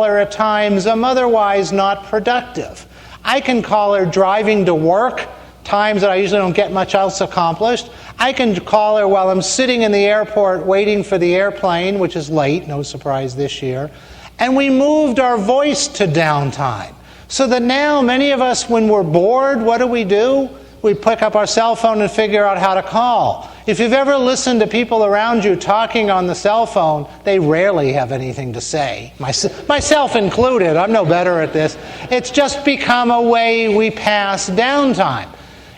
her at times I'm otherwise not productive. I can call her driving to work, times that I usually don't get much else accomplished. I can call her while I'm sitting in the airport waiting for the airplane, which is late, no surprise this year. And we moved our voice to downtime. So that now many of us, when we're bored, what do? We pick up our cell phone and figure out how to call. If you've ever listened to people around you talking on the cell phone, they rarely have anything to say. Myself included, I'm no better at this. It's just become a way we pass downtime.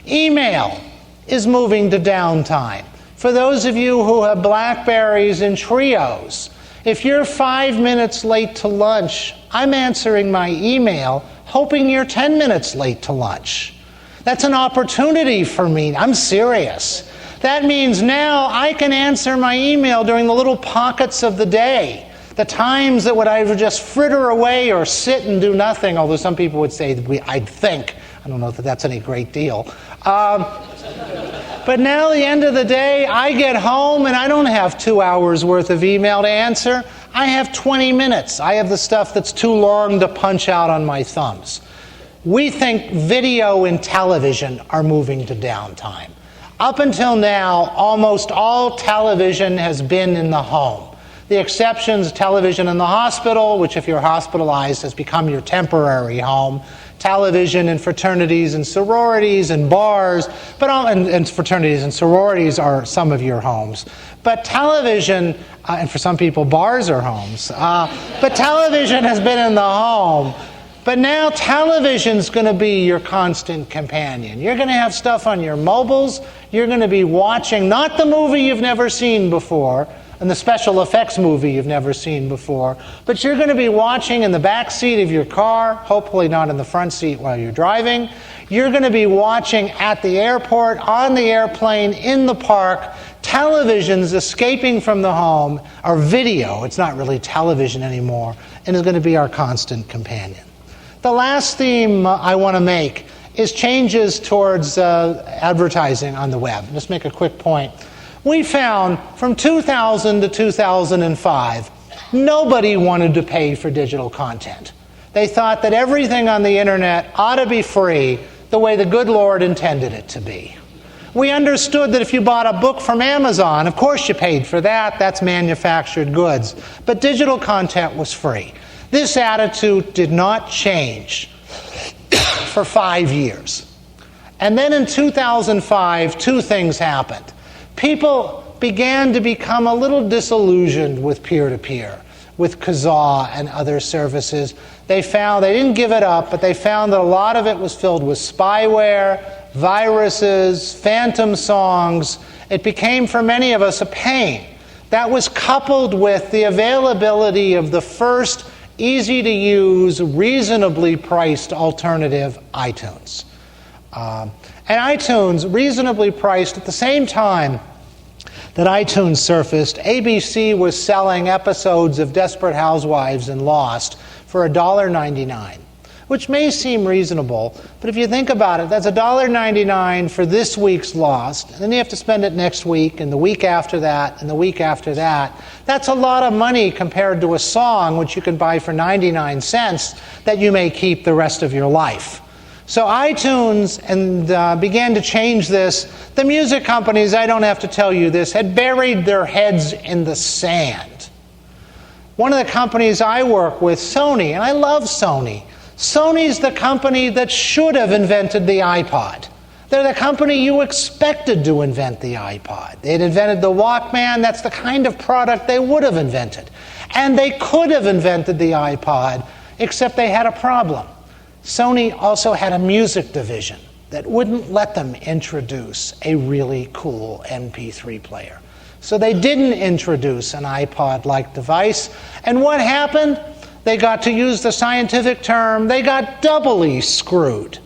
Email is moving to downtime. For those of you who have BlackBerrys and Trios, if you're 5 minutes late to lunch, I'm answering my email hoping you're 10 minutes late to lunch. That's an opportunity for me. I'm serious. That means now I can answer my email during the little pockets of the day, the times that would either just fritter away or sit and do nothing, although some people would say, I'd think. I don't know that that's any great deal. But now, at the end of the day, I get home and I don't have 2 hours worth of email to answer. I have 20 minutes. I have the stuff that's too long to punch out on my thumbs. We think video and television are moving to downtime. Up until now, almost all television has been in the home. The exceptions, television in the hospital, which if you're hospitalized has become your temporary home. Television in fraternities and sororities and bars, and fraternities and sororities are some of your homes. But television, and for some people bars are homes, but television has been in the home. But now television's going to be your constant companion. You're going to have stuff on your mobiles. You're going to be watching not the movie you've never seen before, and the special effects movie you've never seen before, but you're going to be watching in the back seat of your car, hopefully not in the front seat while you're driving. You're going to be watching at the airport, on the airplane, in the park, televisions escaping from the home, or video, it's not really television anymore, and is going to be our constant companion. The last theme I want to make is changes towards advertising on the web. Just make a quick point. We found from 2000 to 2005, nobody wanted to pay for digital content. They thought that everything on the internet ought to be free the way the good Lord intended it to be. We understood that if you bought a book from Amazon, of course you paid for that, that's manufactured goods. But digital content was free. This attitude did not change for 5 years. And then in 2005, two things happened. People began to become a little disillusioned with peer-to-peer, with Kazaa and other services. They didn't give it up, but they found that a lot of it was filled with spyware, viruses, phantom songs. It became, for many of us, a pain. That was coupled with the availability of the first easy-to-use, reasonably priced alternative, iTunes. And iTunes, reasonably priced, at the same time that iTunes surfaced, ABC was selling episodes of Desperate Housewives and Lost for $1.99, which may seem reasonable, but if you think about it, that's $1.99 for this week's Lost, and then you have to spend it next week, and the week after that, and the week after that. That's a lot of money compared to a song which you can buy for 99 cents that you may keep the rest of your life. So iTunes began to change this. The music companies, I don't have to tell you this, had buried their heads in the sand. One of the companies I work with, Sony, and I love Sony. Sony's the company that should have invented the iPod. They're the company you expected to invent the iPod. They'd invented the Walkman. That's the kind of product they would have invented. And they could have invented the iPod, except they had a problem. Sony also had a music division that wouldn't let them introduce a really cool MP3 player. So they didn't introduce an iPod-like device. And what happened? They got, to use the scientific term, they got doubly screwed.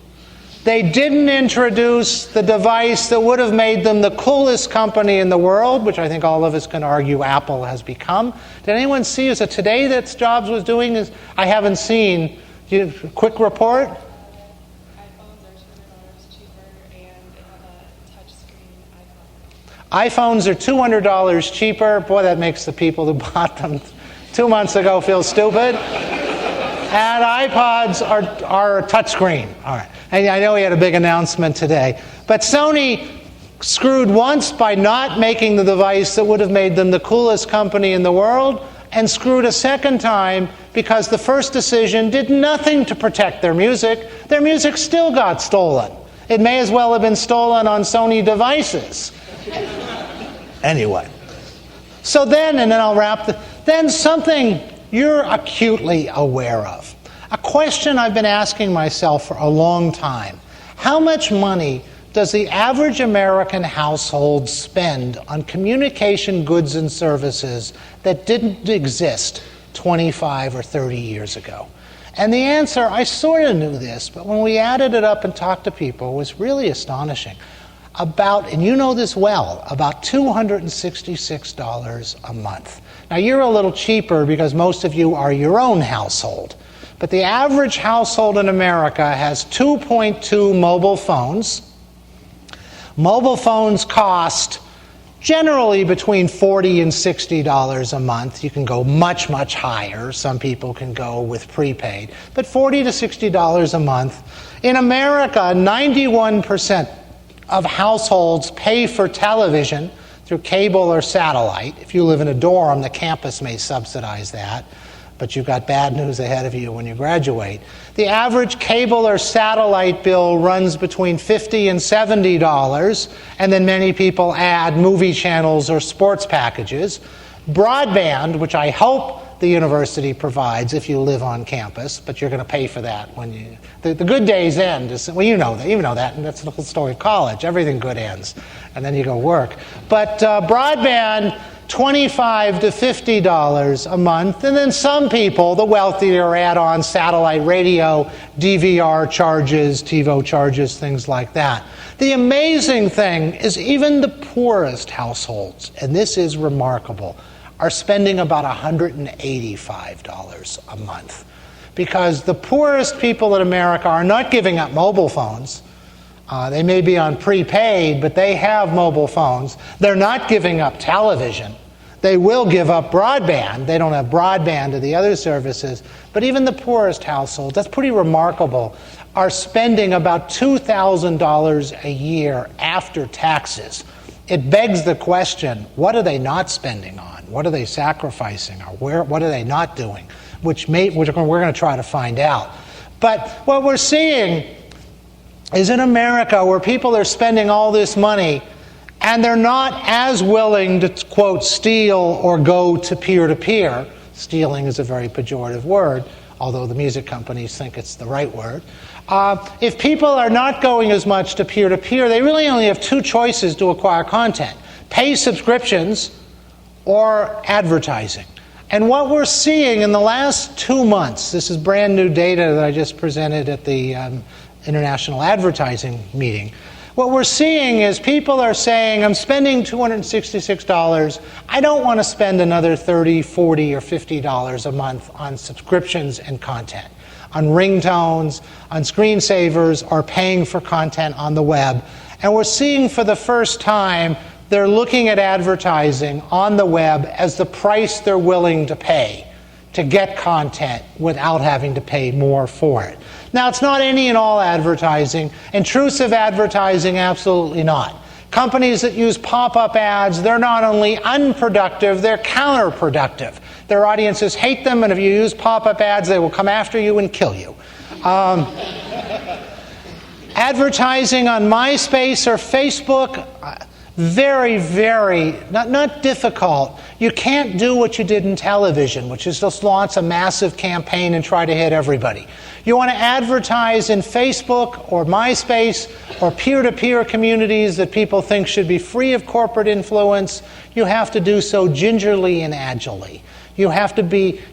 They didn't introduce the device that would have made them the coolest company in the world, which I think all of us can argue Apple has become. Did anyone see, is it today that Jobs was doing? I haven't seen. Quick report? iPhones are $200 cheaper and they have a touchscreen icon. iPhones are $200 cheaper. Boy, that makes the people who bought them 2 months ago feel stupid. And iPods are touchscreen. All right. And I know he had a big announcement today. But Sony screwed once by not making the device that would have made them the coolest company in the world, and screwed a second time because the first decision did nothing to protect their music. Their music still got stolen. It may as well have been stolen on Sony devices. Anyway. So then, and then I'll wrap, then something you're acutely aware of. A question I've been asking myself for a long time. How much money does the average American household spend on communication goods and services that didn't exist 25 or 30 years ago? And the answer, I sort of knew this, but when we added it up and talked to people, it was really astonishing. About, and you know this well, about $266 a month. Now you're a little cheaper because most of you are your own household. But the average household in America has 2.2 mobile phones. Mobile phones cost generally between $40 and $60 a month. You can go much, much higher. Some people can go with prepaid. But $40 to $60 a month. In America, 91% of households pay for television through cable or satellite. If you live in a dorm, the campus may subsidize that. But you've got bad news ahead of you when you graduate. The average cable or satellite bill runs between $50 and $70, and then many people add movie channels or sports packages. Broadband, which I hope the university provides if you live on campus, but you're going to pay for that when you... The good days end. Well, you know that, and that's the whole story of college. Everything good ends, and then you go work. But broadband, $25 to $50 a month, and then some people, the wealthier, add on satellite radio, DVR charges, TiVo charges, things like that. The amazing thing is even the poorest households, and this is remarkable, are spending about $185 a month. Because the poorest people in America are not giving up mobile phones. They may be on prepaid, but they have mobile phones. They're not giving up television. They will give up broadband. They don't have broadband to the other services. But even the poorest households, that's pretty remarkable, are spending about $2,000 a year after taxes. It begs the question, what are they not spending on? What are they sacrificing? Or what are they not doing? Which we're going to try to find out. But what we're seeing is in America where people are spending all this money and they're not as willing to, quote, steal or go to peer-to-peer. Stealing is a very pejorative word, although the music companies think it's the right word. If people are not going as much to peer-to-peer, they really only have two choices to acquire content. Pay subscriptions or advertising. And what we're seeing in the last 2 months, this is brand new data that I just presented at the International Advertising meeting. What we're seeing is people are saying, I'm spending $266. I don't want to spend another $30, $40, or $50 a month on subscriptions and content, on ringtones, on screensavers, or paying for content on the web. And we're seeing for the first time they're looking at advertising on the web as the price they're willing to pay to get content without having to pay more for it. Now, it's not any and all advertising. Intrusive advertising, absolutely not. Companies that use pop-up ads, they're not only unproductive, they're counterproductive. Their audiences hate them, and if you use pop-up ads, they will come after you and kill you. Advertising on MySpace or Facebook, very, very, not difficult. You can't do what you did in television, which is just launch a massive campaign and try to hit everybody. You want to advertise in Facebook or MySpace or peer-to-peer communities that people think should be free of corporate influence, you have to do so gingerly and agilely. You have to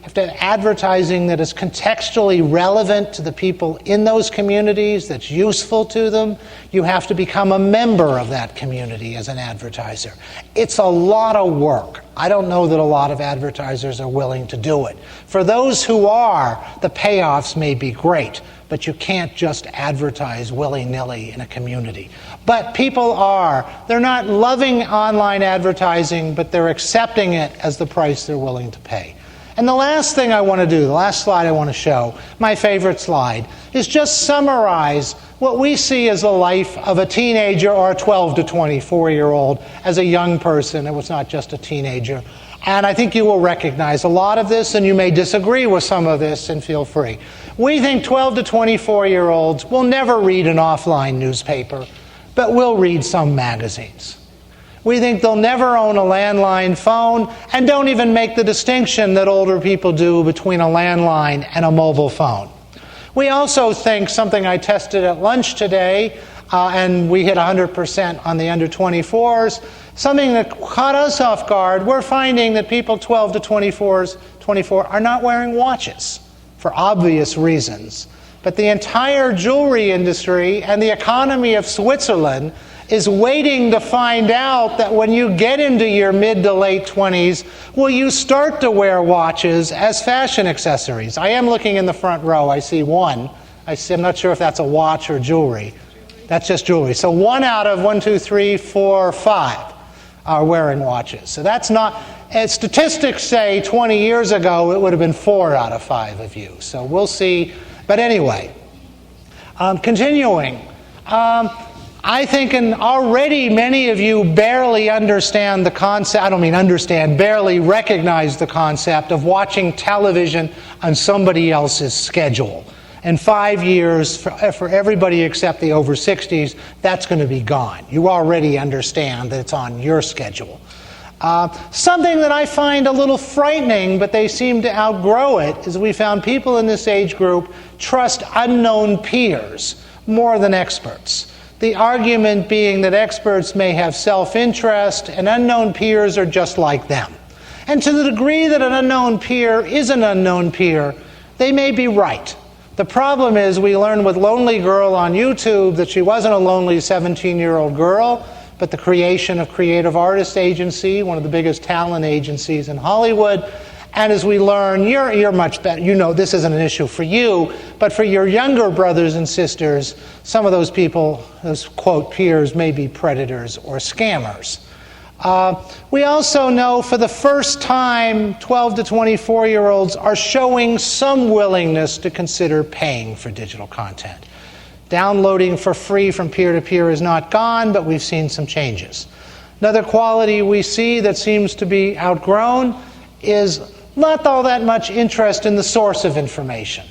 have advertising that is contextually relevant to the people in those communities, that's useful to them. You have to become a member of that community as an advertiser. It's a lot of work. I don't know that a lot of advertisers are willing to do it. For those who are, the payoffs may be great, but you can't just advertise willy-nilly in a community. But people are. They're not loving online advertising, but they're accepting it as the price they're willing to pay. And the last thing I want to do, the last slide I want to show, my favorite slide, is just summarize what we see as the life of a teenager or a 12 to 24-year-old as a young person. It was not just a teenager. And I think you will recognize a lot of this, and you may disagree with some of this, and feel free. We think 12 to 24-year-olds will never read an offline newspaper, but will read some magazines. We think they'll never own a landline phone and don't even make the distinction that older people do between a landline and a mobile phone. We also think, something I tested at lunch today, and we hit 100% on the under 24s, something that caught us off guard, we're finding that people 12 to 24 are not wearing watches for obvious reasons. But the entire jewelry industry and the economy of Switzerland is waiting to find out that when you get into your mid to late 20s, will you start to wear watches as fashion accessories? I am looking in the front row. I see one. I'm not sure if that's a watch or jewelry. That's just jewelry. So 1 out of 1, 2, 3, 4, 5 are wearing watches. So that's not, as statistics say 20 years ago, it would have been 4 out of 5 of you. So we'll see. But anyway, continuing. I think already many of you barely understand the concept, I don't mean understand, barely recognize the concept of watching television on somebody else's schedule. In 5 years, for everybody except the over 60s, that's going to be gone. You already understand that it's on your schedule. Something that I find a little frightening, but they seem to outgrow it, is we found people in this age group trust unknown peers more than experts. The argument being that experts may have self-interest and unknown peers are just like them. And to the degree that an unknown peer is an unknown peer, they may be right. The problem is we learned with Lonely Girl on YouTube that she wasn't a lonely 17-year-old girl, but the creation of Creative Artists Agency, one of the biggest talent agencies in Hollywood. And as we learn, you're much better. You know this isn't an issue for you, but for your younger brothers and sisters, some of those people, those quote peers, may be predators or scammers. We also know for the first time 12 to 24-year-olds are showing some willingness to consider paying for digital content. Downloading for free from peer-to-peer is not gone, but we've seen some changes. Another quality we see that seems to be outgrown is not all that much interest in the source of information.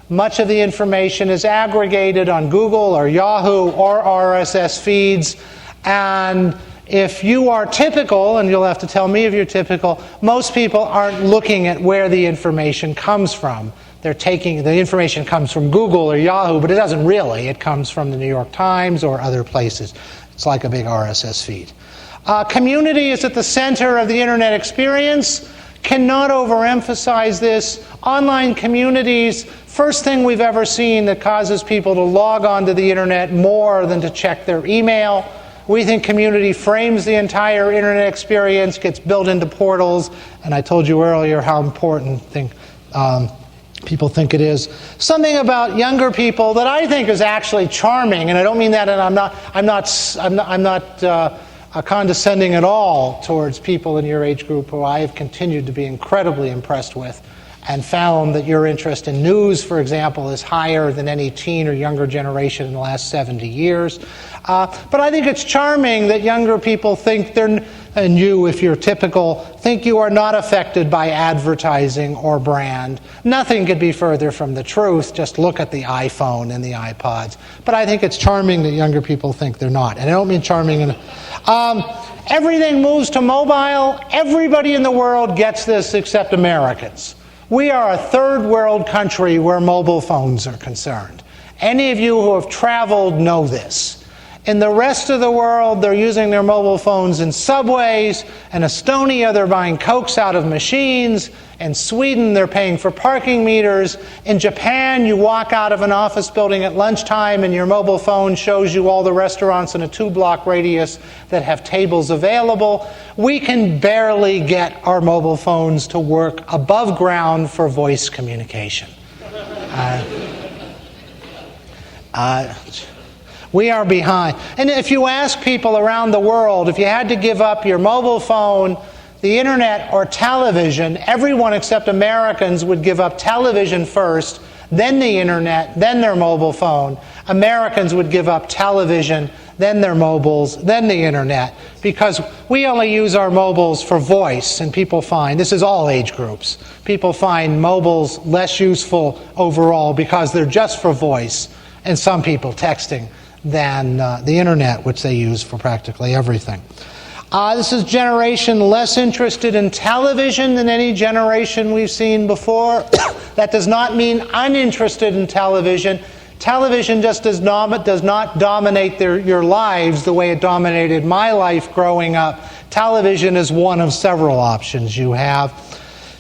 Much of the information is aggregated on Google or Yahoo or RSS feeds, and if you are typical, and you'll have to tell me if you're typical, most people aren't looking at where the information comes from. They're taking, the information comes from Google or Yahoo, but it doesn't really. It comes from the New York Times or other places. It's like a big RSS feed. Community is at the center of the internet experience. Cannot overemphasize this. Online communities, first thing we've ever seen that causes people to log onto the internet more than to check their email. We think community frames the entire internet experience, gets built into portals, and I told you earlier how important people think it is. Something about younger people that I think is actually charming, and I don't mean that, and I'm not condescending at all towards people in your age group who I have continued to be incredibly impressed with, and found that your interest in news, for example, is higher than any teen or younger generation in the last 70 years. But I think it's charming that younger people think they're, and you, if you're typical, think you are not affected by advertising or brand. Nothing could be further from the truth. Just look at the iPhone and the iPods. But I think it's charming that younger people think they're not. And I don't mean charming in everything moves to mobile. Everybody in the world gets this except Americans. We are a third world country where mobile phones are concerned. Any of you who have traveled know this. In the rest of the world, they're using their mobile phones in subways. In Estonia, they're buying Cokes out of machines. In Sweden, they're paying for parking meters. In Japan, you walk out of an office building at lunchtime and your mobile phone shows you all the restaurants in a 2-block radius that have tables available. We can barely get our mobile phones to work above ground for voice communication. We are behind. And if you ask people around the world, if you had to give up your mobile phone, the internet or television, everyone except Americans would give up television first, then the internet, then their mobile phone. Americans would give up television, then their mobiles, then the internet, because we only use our mobiles for voice, and people find, this is all age groups, people find mobiles less useful overall because they're just for voice, and some people texting, than the internet, which they use for practically everything. This is generation less interested in television than any generation we've seen before. That does not mean uninterested in television. Television just does not dominate your lives the way it dominated my life growing up. Television is one of several options you have.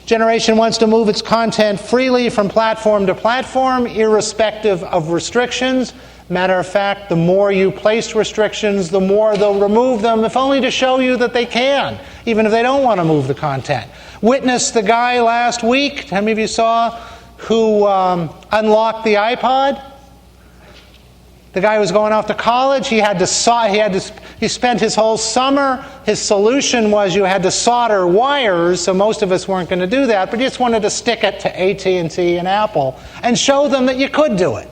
Generation wants to move its content freely from platform to platform, irrespective of restrictions. Matter of fact, the more you place restrictions, the more they'll remove them, if only to show you that they can, even if they don't want to move the content. Witness the guy last week, how many of you saw, who unlocked the iPod? The guy was going off to college. He spent his whole summer. His solution was you had to solder wires, so most of us weren't going to do that, but he just wanted to stick it to AT&T and Apple and show them that you could do it.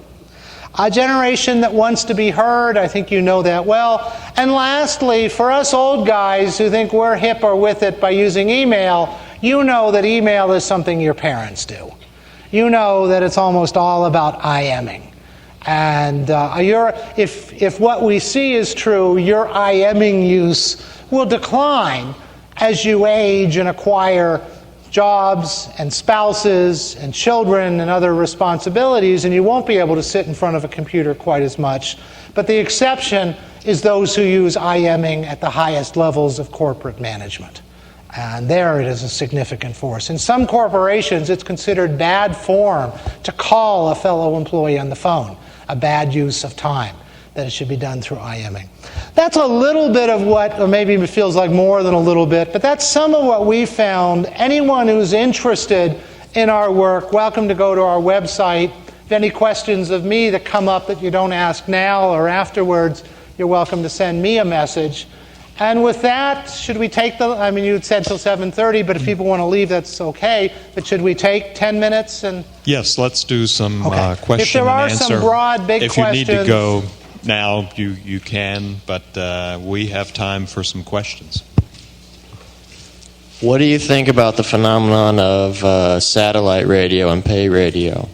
A generation that wants to be heard, I think you know that well. And lastly, for us old guys who think we're hip or with it by using email, you know that email is something your parents do. You know that it's almost all about IMing. And if what we see is true, your IMing use will decline as you age and acquire jobs and spouses and children and other responsibilities, and you won't be able to sit in front of a computer quite as much. But the exception is those who use IMing at the highest levels of corporate management. And there it is a significant force. In some corporations, it's considered bad form to call a fellow employee on the phone, a bad use of time, that it should be done through IMing. That's a little bit of what, or maybe it feels like more than a little bit, but that's some of what we found. Anyone who's interested in our work, welcome to go to our website. If any questions of me that come up that you don't ask now or afterwards, you're welcome to send me a message. And with that, should we take you had said till 7:30, but if people want to leave, that's okay. But should we take 10 minutes? Yes, let's do some question and answer. If there are some broad, big questions. If you need to go now, you can, but we have time for some questions. What do you think about the phenomenon of satellite radio and pay radio?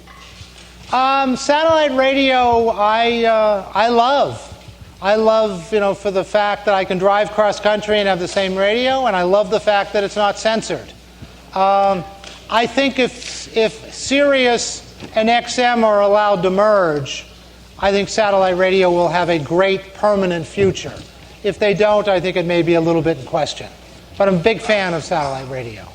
Satellite radio, I love. I love, for the fact that I can drive cross country and have the same radio, and I love the fact that it's not censored. I think if Sirius and XM are allowed to merge, I think satellite radio will have a great permanent future. If they don't, I think it may be a little bit in question. But I'm a big fan of satellite radio.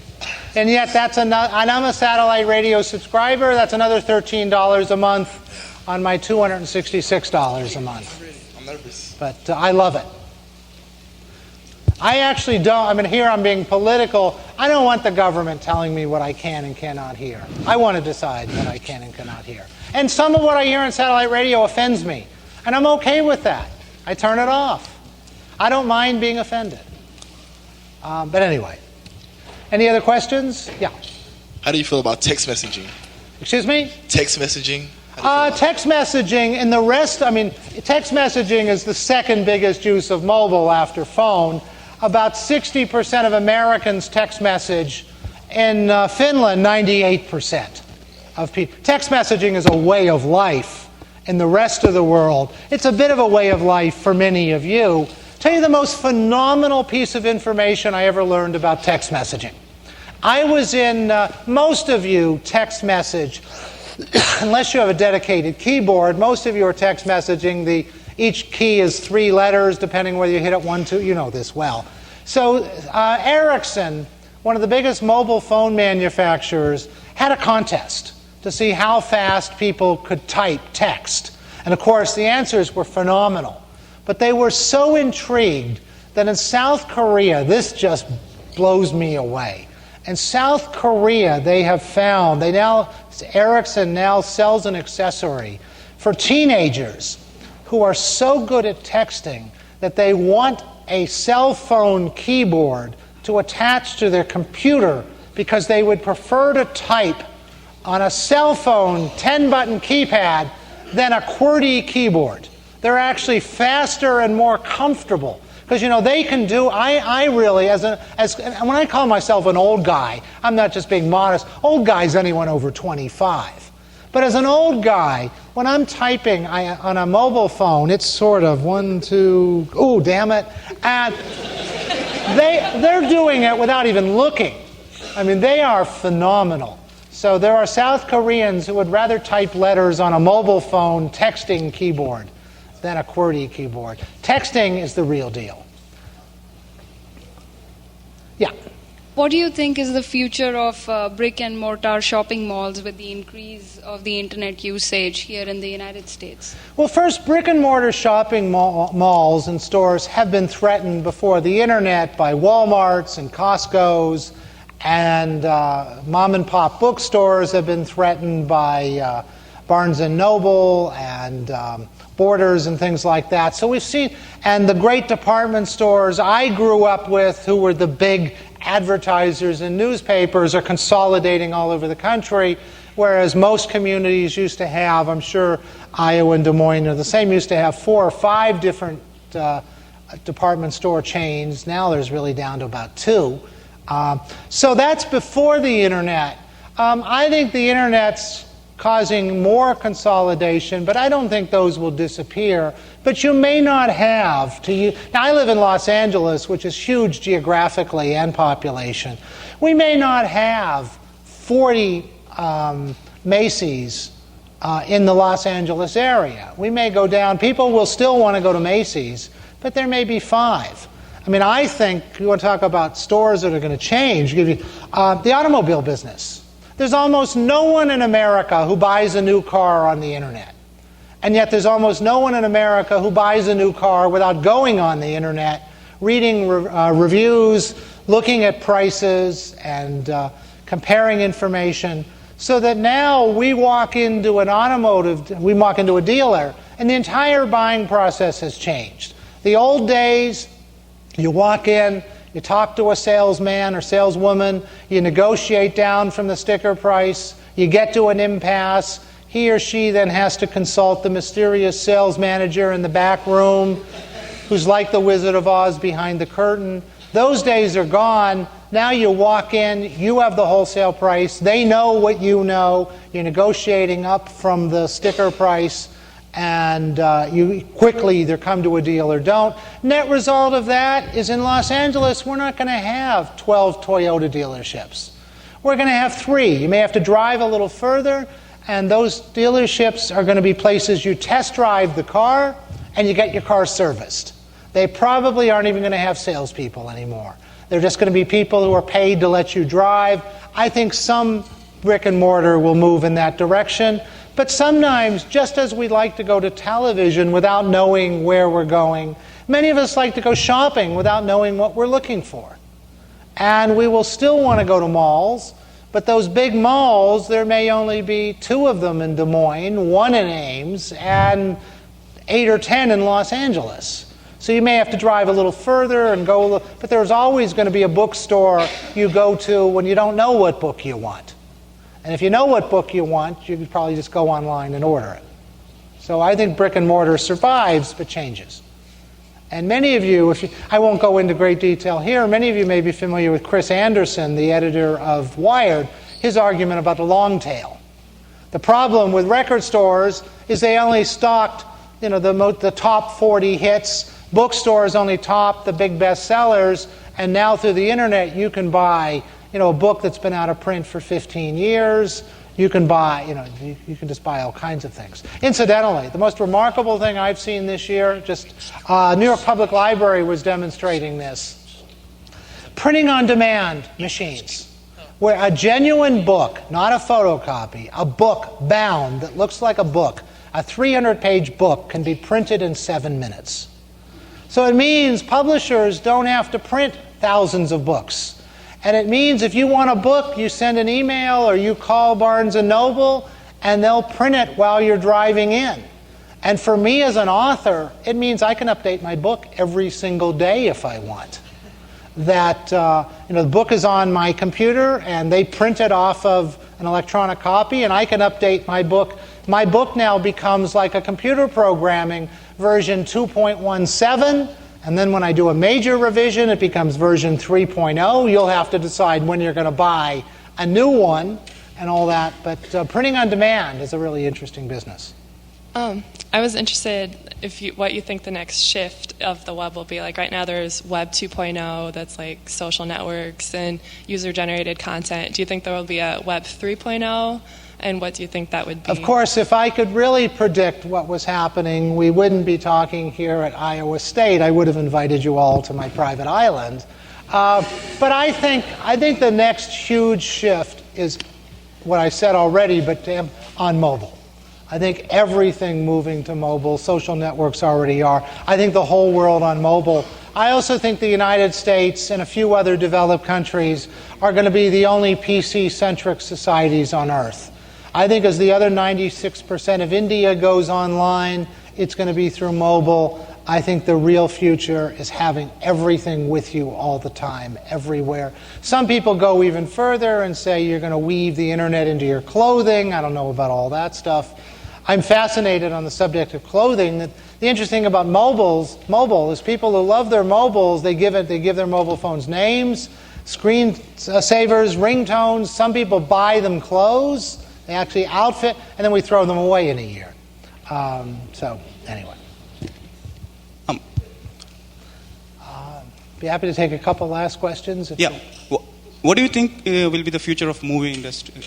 And yet and I'm a satellite radio subscriber. That's another $13 a month on my $266 a month. But I love it. I actually don't, here I'm being political. I don't want the government telling me what I can and cannot hear. I want to decide what I can and cannot hear. And some of what I hear on satellite radio offends me. And I'm okay with that. I turn it off. I don't mind being offended. But anyway. Any other questions? Yeah. How do you feel about text messaging? Excuse me? Text messaging? Text messaging and the rest, text messaging is the second biggest use of mobile after phone. About 60% of Americans text message. In Finland, 98% of people. Text messaging is a way of life in the rest of the world. It's a bit of a way of life for many of you. Tell you the most phenomenal piece of information I ever learned about text messaging. I was in, most of you text message, unless you have a dedicated keyboard, most of you are text messaging. Each key is 3 letters, depending whether you hit it 1, 2, you know this well. So Ericsson, one of the biggest mobile phone manufacturers, had a contest to see how fast people could type text. And of course, the answers were phenomenal. But they were so intrigued that in South Korea, this just blows me away. In South Korea, they have found, Ericsson now sells an accessory for teenagers who are so good at texting that they want a cell phone keyboard to attach to their computer because they would prefer to type on a cell phone 10-button keypad than a QWERTY keyboard. They're actually faster and more comfortable. Because, they can do, I really, when I call myself an old guy, I'm not just being modest. Old guy's anyone over 25. But as an old guy, when I'm typing on a mobile phone, it's sort of 1, 2, ooh, damn it. And they're doing it without even looking. I mean, they are phenomenal. So there are South Koreans who would rather type letters on a mobile phone texting keyboard than a QWERTY keyboard. Texting is the real deal. Yeah. What do you think is the future of brick and mortar shopping malls with the increase of the internet usage here in the United States? Well, first, brick and mortar shopping malls and stores have been threatened before the internet by Walmarts and Costco's, and mom and pop bookstores have been threatened by Barnes and Noble and Borders and things like that. So we've seen, and the great department stores I grew up with, who were the big advertisers in newspapers, are consolidating all over the country, whereas most communities used to have, I'm sure Iowa and Des Moines are the same, used to have 4 or 5 different department store chains. Now there's really down to about 2. So that's before the internet. I think the internet's causing more consolidation, but I don't think those will disappear. But you may not have to. Now, I live in Los Angeles, which is huge geographically and population. We may not have 40 Macy's in the Los Angeles area. We may go down. People will still want to go to Macy's, but there may be 5. I mean, I think you want to talk about stores that are going to change. The automobile business. There's almost no one in America who buys a new car on the internet. And yet there's almost no one in America who buys a new car without going on the internet, reading reviews, looking at prices, and comparing information. So that now we walk into a dealer, and the entire buying process has changed. The old days, you walk in, you talk to a salesman or saleswoman, you negotiate down from the sticker price, you get to an impasse, he or she then has to consult the mysterious sales manager in the back room who's like the Wizard of Oz behind the curtain. Those days are gone. Now you walk in, you have the wholesale price, they know what you know, you're negotiating up from the sticker price, and you quickly either come to a deal or don't. Net result of that is in Los Angeles, we're not going to have 12 Toyota dealerships. We're going to have 3. You may have to drive a little further, and those dealerships are going to be places you test drive the car and you get your car serviced. They probably aren't even going to have salespeople anymore. They're just going to be people who are paid to let you drive. I think some brick and mortar will move in that direction. But sometimes, just as we like to go to television without knowing where we're going, many of us like to go shopping without knowing what we're looking for. And we will still want to go to malls, but those big malls, there may only be 2 of them in Des Moines, 1 in Ames, and 8 or 10 in Los Angeles. So you may have to drive a little further and go, but there's always going to be a bookstore you go to when you don't know what book you want. And if you know what book you want, you can probably just go online and order it. So I think brick and mortar survives, but changes. And many of you, I won't go into great detail here, many of you may be familiar with Chris Anderson, the editor of Wired, his argument about the long tail. The problem with record stores is they only stocked the top 40 hits. Bookstores only top the big bestsellers, and now through the internet you can buy a book that's been out of print for 15 years. You can buy, you can just buy all kinds of things. Incidentally, the most remarkable thing I've seen this year, New York Public Library was demonstrating this. Printing on demand machines, where a genuine book, not a photocopy, a book bound that looks like a book, a 300-page book can be printed in 7 minutes. So it means publishers don't have to print thousands of books. And it means if you want a book, you send an email or you call Barnes & Noble and they'll print it while you're driving in. And for me as an author, it means I can update my book every single day if I want. that the book is on my computer and they print it off of an electronic copy and I can update my book. My book now becomes like a computer programming version 2.17, and then when I do a major revision it becomes version 3.0. You'll have to decide when you're going to buy a new one and all that, but printing on demand is a really interesting business. I was interested what you think the next shift of the web will be. Like right now there's Web 2.0 that's like social networks and user-generated content. Do you think there will be a Web 3.0? And what do you think that would be? Of course, if I could really predict what was happening, we wouldn't be talking here at Iowa State. I would have invited you all to my private island. But I think the next huge shift is what I said already, but on mobile. I think everything moving to mobile. Social networks already are. I think the whole world on mobile. I also think the United States and a few other developed countries are going to be the only PC-centric societies on Earth. I think as the other 96% of India goes online, it's going to be through mobile. I think the real future is having everything with you all the time, everywhere. Some people go even further and say you're going to weave the internet into your clothing. I don't know about all that stuff. I'm fascinated on the subject of clothing. The interesting thing about mobile is people who love their mobiles, they give their mobile phones names, screen savers, ringtones. Some people buy them clothes. They actually outfit, and then we throw them away in a year. So anyway. Be happy to take a couple last questions. What do you think will be the future of movie industry?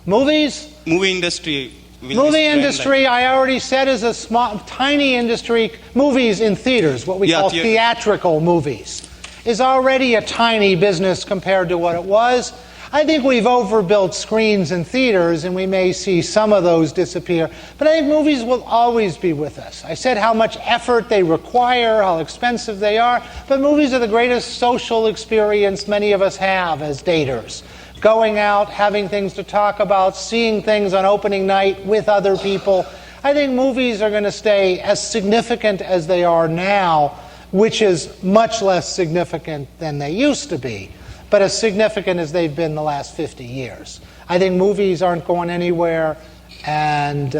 Movies? Movie industry. Movie industry, I already said, is a small, tiny industry. Movies in theaters, what we call theatrical movies, is already a tiny business compared to what it was. I think we've overbuilt screens in theaters, and we may see some of those disappear. But I think movies will always be with us. I said how much effort they require, how expensive they are, but movies are the greatest social experience many of us have as daters. Going out, having things to talk about, seeing things on opening night with other people. I think movies are going to stay as significant as they are now, which is much less significant than they used to be, but as significant as they've been the last 50 years. I think movies aren't going anywhere and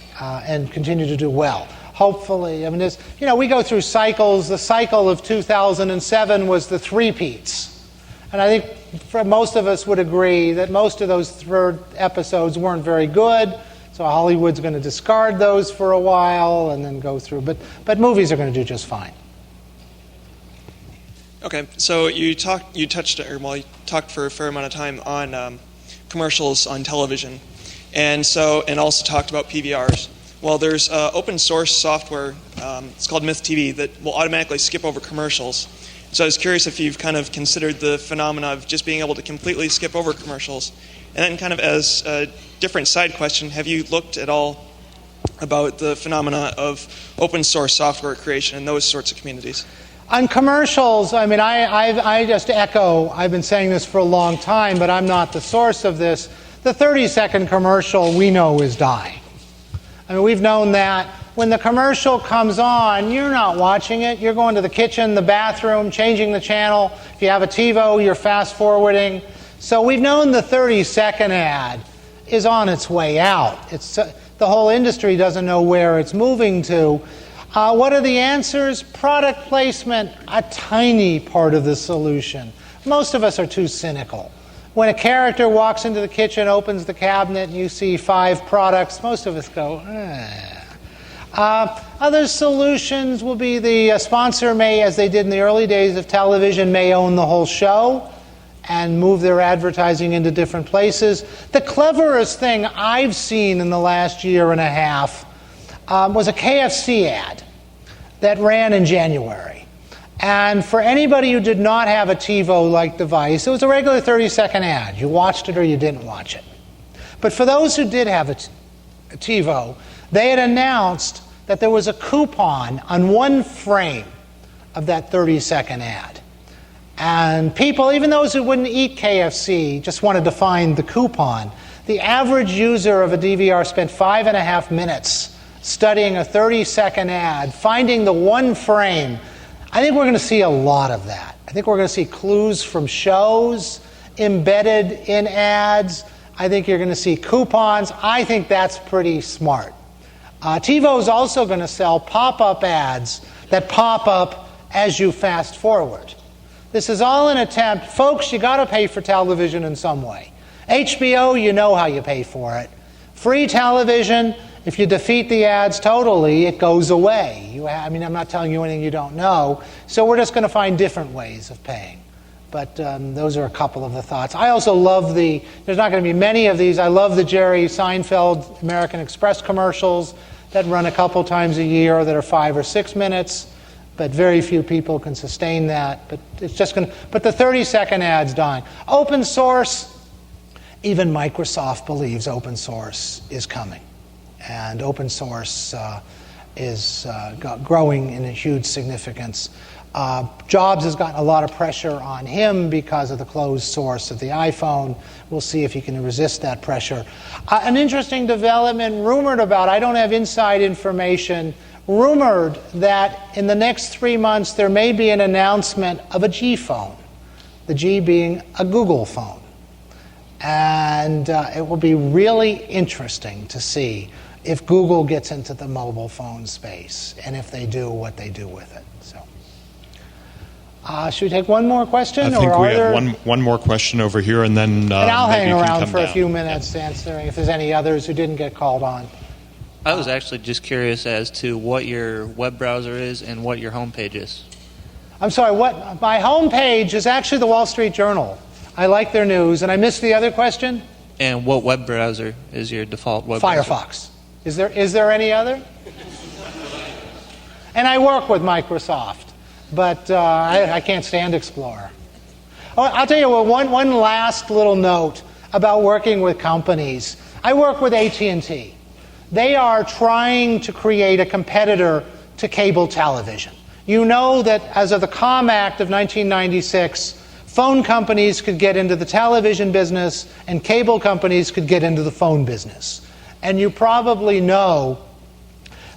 continue to do well. Hopefully, I mean, we go through cycles. The cycle of 2007 was the three-peats. And I think most of us would agree that most of those third episodes weren't very good, so Hollywood's going to discard those for a while and then go through. But movies are going to do just fine. Okay, so you talked for a fair amount of time on commercials on television, and also talked about PVRs. Well, there's open source software. It's called MythTV that will automatically skip over commercials. So I was curious if you've kind of considered the phenomena of just being able to completely skip over commercials. And then kind of as a different side question, have you looked at all about the phenomena of open source software creation in those sorts of communities? On commercials, I mean, I just echo, I've been saying this for a long time, but I'm not the source of this. The 30-second commercial we know is dying. I mean, we've known that. When the commercial comes on, you're not watching it. You're going to the kitchen, the bathroom, changing the channel. If you have a TiVo, you're fast-forwarding. So we've known the 30-second ad is on its way out. The whole industry doesn't know where it's moving to. What are the answers? Product placement, a tiny part of the solution. Most of us are too cynical. When a character walks into the kitchen, opens the cabinet, and you see 5 products, most of us go, eh. Other solutions will be the sponsor may, as they did in the early days of television, may own the whole show and move their advertising into different places. The cleverest thing I've seen in the last year and a half was a KFC ad that ran in January. And for anybody who did not have a TiVo-like device, it was a regular 30-second ad. You watched it or you didn't watch it. But for those who did have a TiVo, they had announced that there was a coupon on one frame of that 30-second ad. And people, even those who wouldn't eat KFC, just wanted to find the coupon. The average user of a DVR spent 5.5 minutes studying a 30-second ad, finding the one frame. I think we're going to see a lot of that. I think we're going to see clues from shows embedded in ads. I think you're going to see coupons. I think that's pretty smart. TiVo is also going to sell pop-up ads that pop up as you fast forward. This is all an attempt. Folks, you got to pay for television in some way. HBO, you know how you pay for it. Free television, if you defeat the ads totally, it goes away. I'm not telling you anything you don't know. So we're just going to find different ways of paying. But those are a couple of the thoughts. I also love there's not going to be many of these. I love the Jerry Seinfeld American Express commercials that run a couple times a year that are 5 or 6 minutes. But very few people can sustain that. But it's just going to. But the 30-second ad's dying. Open source. Even Microsoft believes open source is coming, and open source is growing in a huge significance. Jobs has gotten a lot of pressure on him because of the closed source of the iPhone. We'll see if he can resist that pressure. An interesting development rumored about. I don't have inside information. Rumored that in the next 3 months there may be an announcement of a G phone, the G being a Google phone. And it will be really interesting to see if Google gets into the mobile phone space, and if they do, what they do with it. So, should we take one more question? I think we have one more question over here, and then and I'll maybe hang you can around come for a down. few minutes answering if there's any others who didn't get called on. I was actually just curious as to what your web browser is and what your homepage is. I'm sorry, what my homepage is actually the Wall Street Journal. I like their news, and I missed the other question? And what web browser is your default web browser? Firefox. Is there any other? And I work with Microsoft, but I can't stand Explorer. Oh, I'll tell you one last little note about working with companies. I work with AT&T. They are trying to create a competitor to cable television. You know that as of the Comm Act of 1996, phone companies could get into the television business and cable companies could get into the phone business. And you probably know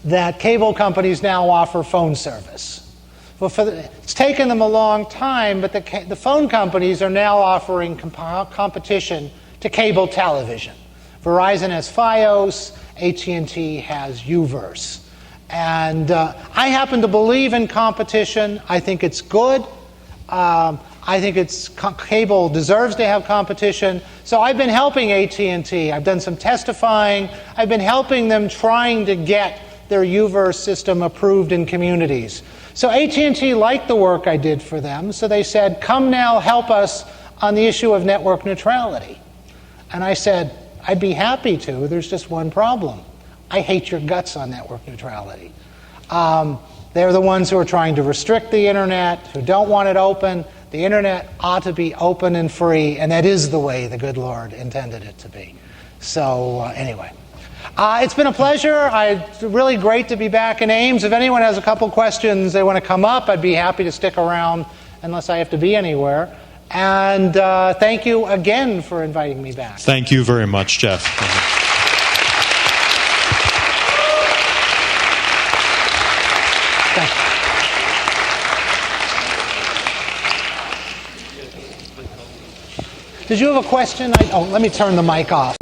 that cable companies now offer phone service. Well, it's taken them a long time, but the phone companies are now offering competition to cable television. Verizon has Fios, AT&T has Uverse. And I happen to believe in competition. I think it's good. I think cable deserves to have competition. So I've been helping AT&T. I've done some testifying. I've been helping them trying to get their Uverse system approved in communities. So AT&T liked the work I did for them, so they said, come now help us on the issue of network neutrality. And I said, I'd be happy to. There's just one problem. I hate your guts on network neutrality. They're the ones who are trying to restrict the internet, who don't want it open. The internet ought to be open and free, and that is the way the good Lord intended it to be. So anyway, it's been a pleasure. It's really great to be back in Ames. If anyone has a couple questions they want to come up, I'd be happy to stick around unless I have to be anywhere. And thank you again for inviting me back. Thank you very much, Jeff. Thank you. Did you have a question? Let me turn the mic off.